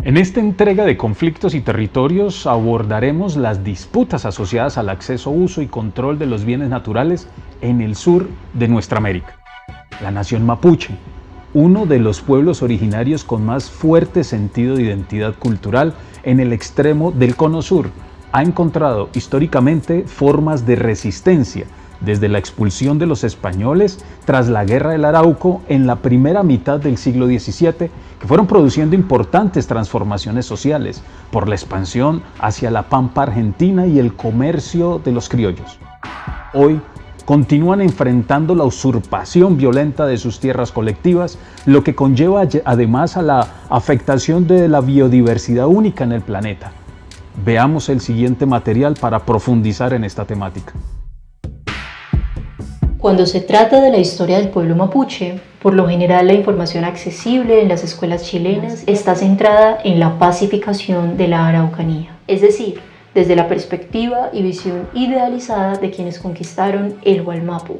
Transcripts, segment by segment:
En esta entrega de conflictos y territorios abordaremos las disputas asociadas al acceso, uso y control de los bienes naturales en el sur de nuestra América. La nación mapuche, uno de los pueblos originarios con más fuerte sentido de identidad cultural en el extremo del cono sur, ha encontrado históricamente formas de resistencia desde la expulsión de los españoles tras la Guerra del Arauco en la primera mitad del siglo XVII, que fueron produciendo importantes transformaciones sociales por la expansión hacia la pampa argentina y el comercio de los criollos. Hoy continúan enfrentando la usurpación violenta de sus tierras colectivas, lo que conlleva además a la afectación de la biodiversidad única en el planeta. Veamos el siguiente material para profundizar en esta temática. Cuando se trata de la historia del pueblo mapuche, por lo general la información accesible en las escuelas chilenas está centrada en la pacificación de la Araucanía, es decir, desde la perspectiva y visión idealizada de quienes conquistaron el Wallmapu,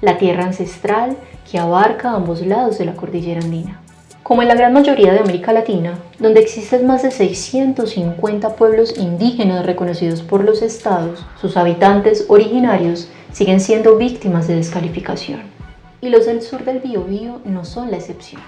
la tierra ancestral que abarca ambos lados de la cordillera andina. Como en la gran mayoría de América Latina, donde existen más de 650 pueblos indígenas reconocidos por los estados, sus habitantes originarios siguen siendo víctimas de descalificación. Y los del sur del Biobío no son la excepción.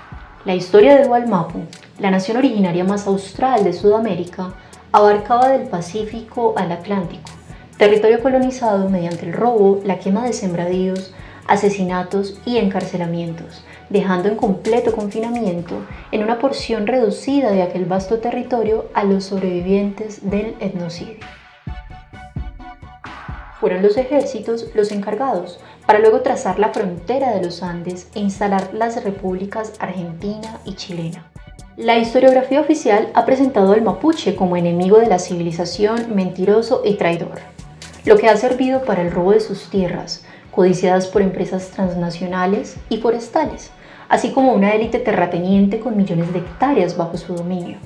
La historia del Wallmapu, la nación originaria más austral de Sudamérica, abarcaba del Pacífico al Atlántico, territorio colonizado mediante el robo, la quema de sembradíos, asesinatos y encarcelamientos, dejando en completo confinamiento en una porción reducida de aquel vasto territorio a los sobrevivientes del etnocidio. Fueron los ejércitos los encargados para luego trazar la frontera de los Andes e instalar las repúblicas argentina y chilena. La historiografía oficial ha presentado al mapuche como enemigo de la civilización, mentiroso y traidor, lo que ha servido para el robo de sus tierras, codiciadas por empresas transnacionales y forestales, así como una élite terrateniente con millones de hectáreas bajo su dominio.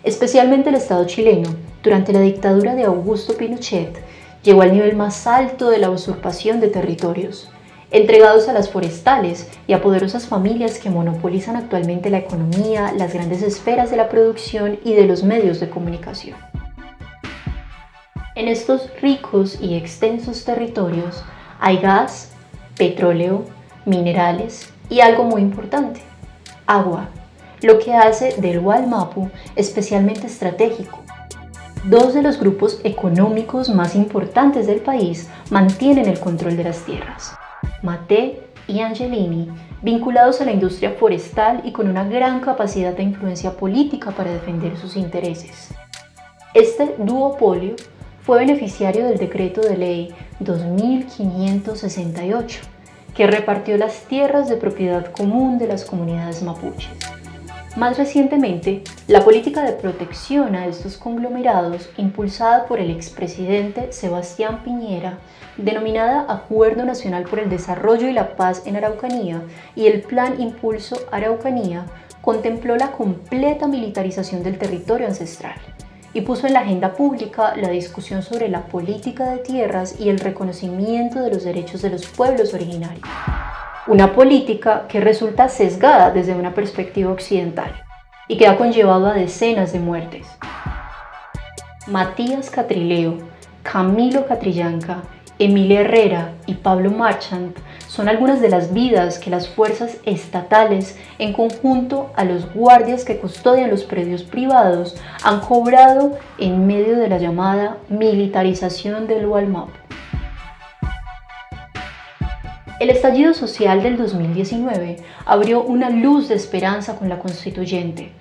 Especialmente el Estado chileno, durante la dictadura de Augusto Pinochet, llegó al nivel más alto de la usurpación de territorios, entregados a las forestales y a poderosas familias que monopolizan actualmente la economía, las grandes esferas de la producción y de los medios de comunicación. En estos ricos y extensos territorios hay gas, petróleo, minerales y algo muy importante, agua, lo que hace del Wallmapu especialmente estratégico. Dos de los grupos económicos más importantes del país mantienen el control de las tierras, Maté y Angelini, vinculados a la industria forestal y con una gran capacidad de influencia política para defender sus intereses. Este duopolio fue beneficiario del decreto de ley 2568, que repartió las tierras de propiedad común de las comunidades mapuches. Más recientemente, la política de protección a estos conglomerados, impulsada por el expresidente Sebastián Piñera, denominada Acuerdo Nacional por el Desarrollo y la Paz en Araucanía y el Plan Impulso Araucanía, contempló la completa militarización del territorio ancestral y puso en la agenda pública la discusión sobre la política de tierras y el reconocimiento de los derechos de los pueblos originarios. Una política que resulta sesgada desde una perspectiva occidental y que ha conllevado a decenas de muertes. Matías Catrileo, Camilo Catrillanca, Emilia Herrera y Pablo Marchant son algunas de las vidas que las fuerzas estatales, en conjunto a los guardias que custodian los predios privados, han cobrado en medio de la llamada militarización del Wallmapu. El estallido social del 2019 abrió una luz de esperanza con la Constituyente,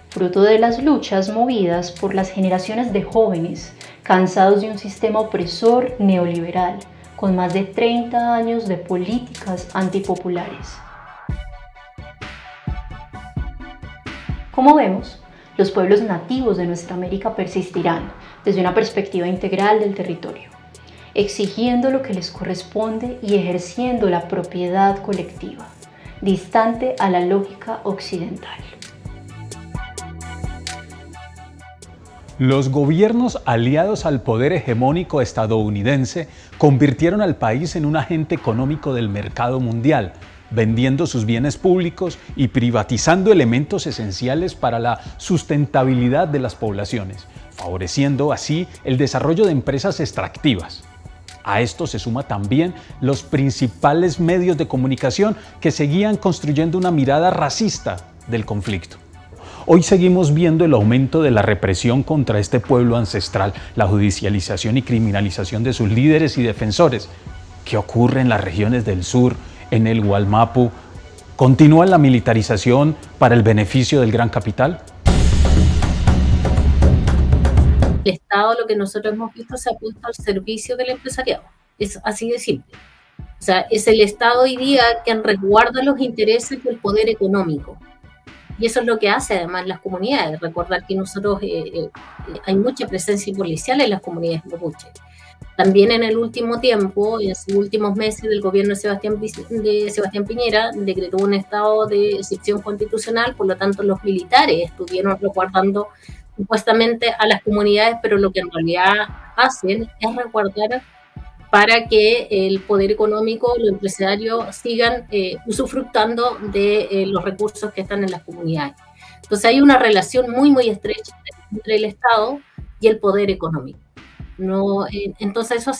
fruto de las luchas movidas por las generaciones de jóvenes cansados de un sistema opresor neoliberal, con más de 30 años de políticas antipopulares. Como vemos, los pueblos nativos de nuestra América persistirán desde una perspectiva integral del territorio, exigiendo lo que les corresponde y ejerciendo la propiedad colectiva, distante a la lógica occidental. Los gobiernos aliados al poder hegemónico estadounidense convirtieron al país en un agente económico del mercado mundial, vendiendo sus bienes públicos y privatizando elementos esenciales para la sustentabilidad de las poblaciones, favoreciendo así el desarrollo de empresas extractivas. A esto se suma también los principales medios de comunicación que seguían construyendo una mirada racista del conflicto. Hoy seguimos viendo el aumento de la represión contra este pueblo ancestral, la judicialización y criminalización de sus líderes y defensores. ¿Qué ocurre en las regiones del sur, en el Gualmapu? ¿Continúa la militarización para el beneficio del gran capital? El Estado, lo que nosotros hemos visto, se ha puesto al servicio del empresariado. Es así de simple. O sea, es el Estado hoy día quien resguarda los intereses del poder económico. Y eso es lo que hace además las comunidades. Recordar que nosotros hay mucha presencia policial en las comunidades mapuche. También en el último tiempo, en los últimos meses, el gobierno de Sebastián Piñera decretó un estado de excepción constitucional, por lo tanto los militares estuvieron resguardando supuestamente a las comunidades, pero lo que en realidad hacen es resguardar para que el poder económico, los empresarios sigan usufructando de los recursos que están en las comunidades. Entonces hay una relación muy, muy estrecha entre el Estado y el poder económico. No, entonces eso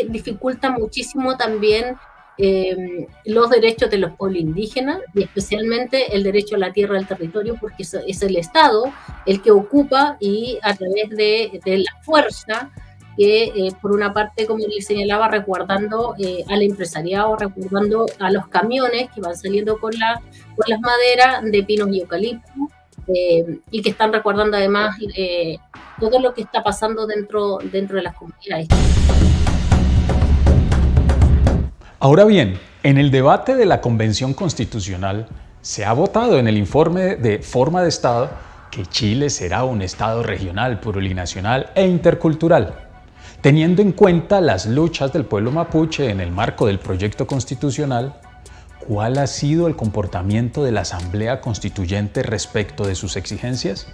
dificulta muchísimo también los derechos de los pueblos indígenas y especialmente el derecho a la tierra del territorio, porque es el Estado el que ocupa y a través de la fuerza que por una parte, como les señalaba, resguardando al empresariado, resguardando a los camiones que van saliendo con las maderas de pinos y eucaliptos y que están resguardando además todo lo que está pasando dentro de las comunidades. Ahora bien, en el debate de la Convención Constitucional se ha votado en el informe de Forma de Estado que Chile será un Estado regional, plurinacional e intercultural. Teniendo en cuenta las luchas del pueblo mapuche en el marco del proyecto constitucional, ¿cuál ha sido el comportamiento de la Asamblea Constituyente respecto de sus exigencias?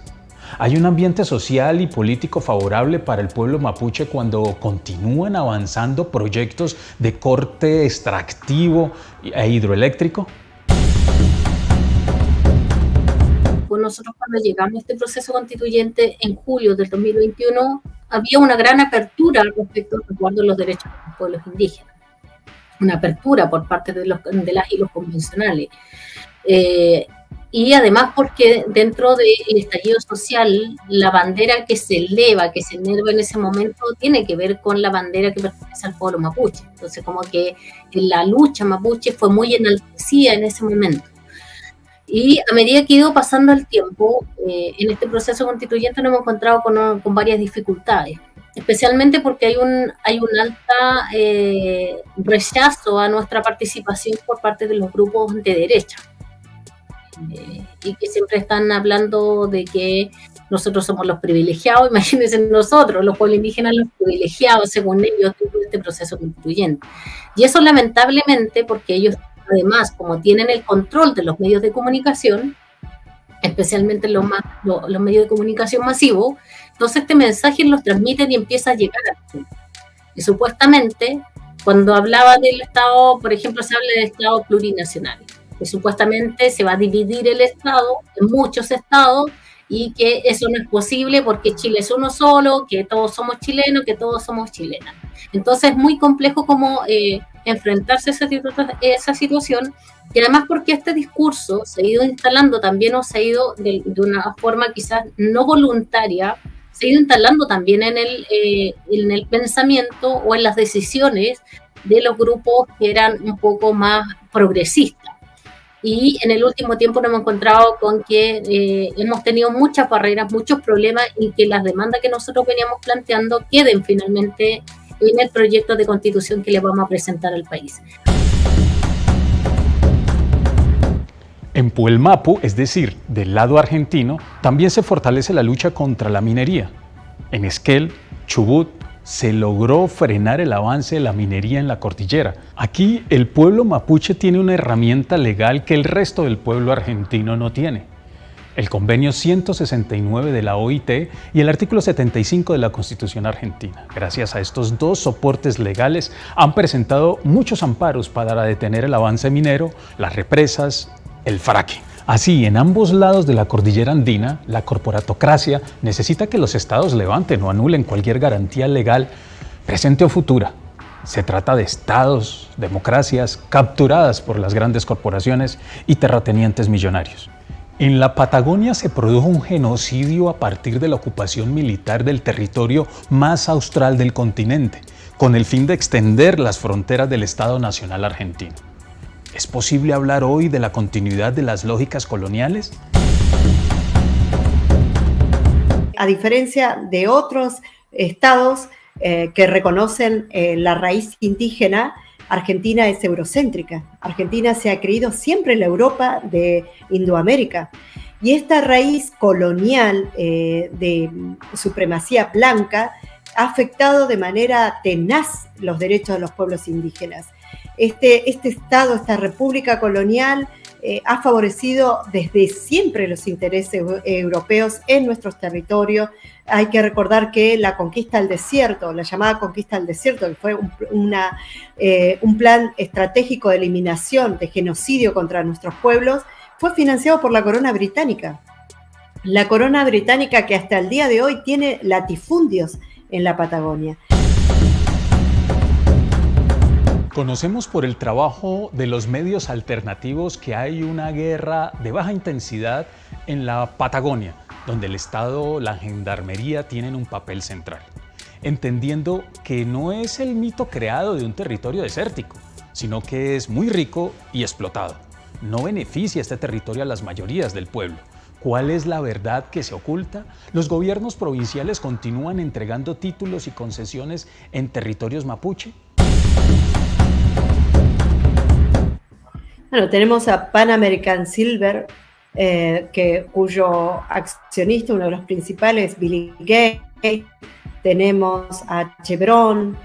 ¿Hay un ambiente social y político favorable para el pueblo mapuche cuando continúan avanzando proyectos de corte extractivo e hidroeléctrico? Pues nosotros cuando llegamos a este proceso constituyente en julio del 2021, había una gran apertura respecto al resguardo de los derechos de los pueblos indígenas. Una apertura por parte de las y los convencionales. Y además porque dentro del estallido social, la bandera que se eleva, que se enerva en ese momento, tiene que ver con la bandera que pertenece al pueblo mapuche. Entonces, como que la lucha mapuche fue muy enaltecida en ese momento. Y a medida que ha ido pasando el tiempo, en este proceso constituyente nos hemos encontrado con varias dificultades, especialmente porque hay un alta rechazo a nuestra participación por parte de los grupos de derecha. Y que siempre están hablando de que nosotros somos los privilegiados. Imagínense nosotros, los pueblos indígenas, los privilegiados, según ellos, de este proceso constituyente. Y eso lamentablemente porque ellos, además, como tienen el control de los medios de comunicación, especialmente los medios de comunicación masivos, entonces este mensaje los transmiten y empieza a llegar a la gente. Y supuestamente, cuando hablaba del Estado, por ejemplo, se habla del Estado plurinacional, que supuestamente se va a dividir el Estado en muchos estados y que eso no es posible porque Chile es uno solo, que todos somos chilenos, que todos somos chilenas. Entonces es muy complejo como enfrentarse a esa situación, y además porque este discurso se ha ido instalando también, o se ha ido de una forma quizás no voluntaria, se ha ido instalando también en el pensamiento o en las decisiones de los grupos que eran un poco más progresistas. Y en el último tiempo nos hemos encontrado con que hemos tenido muchas barreras, muchos problemas, y que las demandas que nosotros veníamos planteando queden finalmente en el proyecto de constitución que le vamos a presentar al país. En Puelmapu, es decir, del lado argentino, también se fortalece la lucha contra la minería. En Esquel, Chubut, se logró frenar el avance de la minería en la cordillera. Aquí el pueblo mapuche tiene una herramienta legal que el resto del pueblo argentino no tiene. el Convenio 169 de la OIT y el artículo 75 de la Constitución argentina. Gracias a estos dos soportes legales han presentado muchos amparos para detener el avance minero, las represas, el fracking. Así, en ambos lados de la cordillera andina, la corporatocracia necesita que los estados levanten o anulen cualquier garantía legal, presente o futura. Se trata de estados, democracias capturadas por las grandes corporaciones y terratenientes millonarios. En la Patagonia se produjo un genocidio a partir de la ocupación militar del territorio más austral del continente, con el fin de extender las fronteras del Estado Nacional argentino. ¿Es posible hablar hoy de la continuidad de las lógicas coloniales? A diferencia de otros estados que reconocen la raíz indígena, Argentina es eurocéntrica. Argentina se ha creído siempre en la Europa de Indoamérica. Y esta raíz colonial de supremacía blanca ha afectado de manera tenaz los derechos de los pueblos indígenas. Este Estado, esta república colonial, ha favorecido desde siempre los intereses europeos en nuestros territorios. Hay que recordar que la conquista del desierto, la llamada conquista del desierto, que fue un plan estratégico de eliminación, de genocidio contra nuestros pueblos, fue financiado por la corona británica. La corona británica que hasta el día de hoy tiene latifundios en la Patagonia. Conocemos por el trabajo de los medios alternativos que hay una guerra de baja intensidad en la Patagonia, donde el Estado, la Gendarmería tienen un papel central, entendiendo que no es el mito creado de un territorio desértico, sino que es muy rico y explotado. No beneficia este territorio a las mayorías del pueblo. ¿Cuál es la verdad que se oculta? ¿Los gobiernos provinciales continúan entregando títulos y concesiones en territorios mapuche? Bueno, tenemos a Pan American Silver, cuyo accionista, uno de los principales, Billy Gates. Tenemos a Chevron,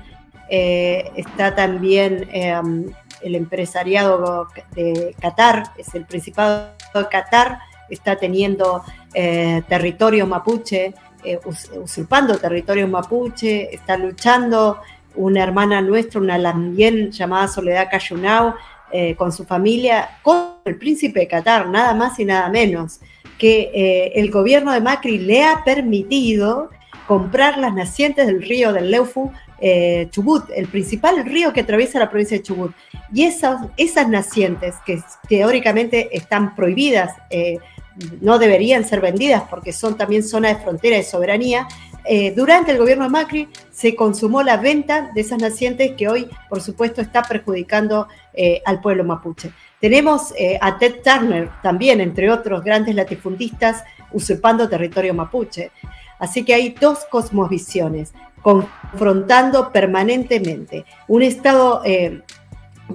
está también el empresariado de Qatar, es el Principado de Qatar, está teniendo territorio mapuche, usurpando territorios mapuche, está luchando una hermana nuestra, una lamien llamada Soledad Cayunao, con su familia, con el príncipe de Qatar, nada más y nada menos, que el gobierno de Macri le ha permitido comprar las nacientes del río del Leufu, Chubut, el principal río que atraviesa la provincia de Chubut. Y esas nacientes que teóricamente están prohibidas, no deberían ser vendidas porque son también zonas de frontera de soberanía, durante el gobierno de Macri se consumó la venta de esas nacientes que hoy, por supuesto, está perjudicando al pueblo mapuche. Tenemos a Ted Turner también, entre otros grandes latifundistas, usurpando territorio mapuche. Así que hay dos cosmovisiones confrontando permanentemente. Un Estado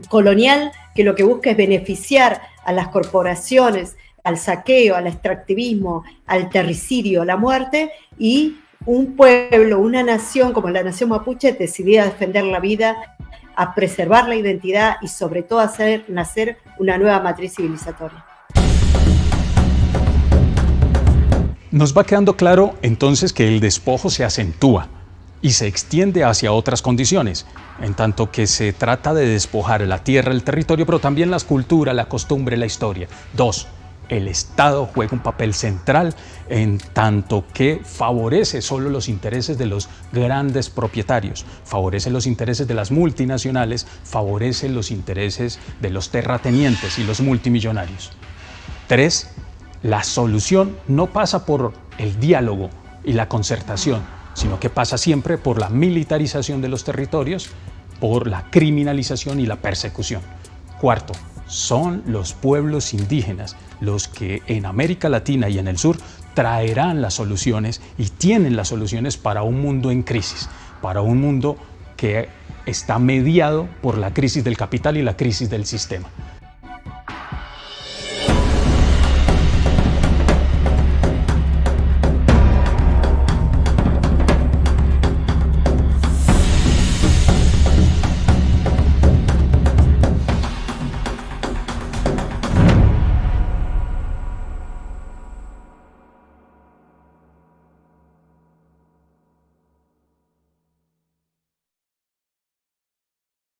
colonial que lo que busca es beneficiar a las corporaciones, al saqueo, al extractivismo, al terricidio, a la muerte, y un pueblo, una nación como la nación mapuche decidida a defender la vida, a preservar la identidad y sobre todo a hacer nacer una nueva matriz civilizatoria. Nos va quedando claro entonces que el despojo se acentúa y se extiende hacia otras condiciones, en tanto que se trata de despojar la tierra, el territorio, pero también la cultura, la costumbre, la historia. 2. El Estado juega un papel central en tanto que favorece solo los intereses de los grandes propietarios, favorece los intereses de las multinacionales, favorece los intereses de los terratenientes y los multimillonarios. 3. La solución no pasa por el diálogo y la concertación, sino que pasa siempre por la militarización de los territorios, por la criminalización y la persecución. 4. Son los pueblos indígenas los que en América Latina y en el sur traerán las soluciones y tienen las soluciones para un mundo en crisis, para un mundo que está mediado por la crisis del capital y la crisis del sistema.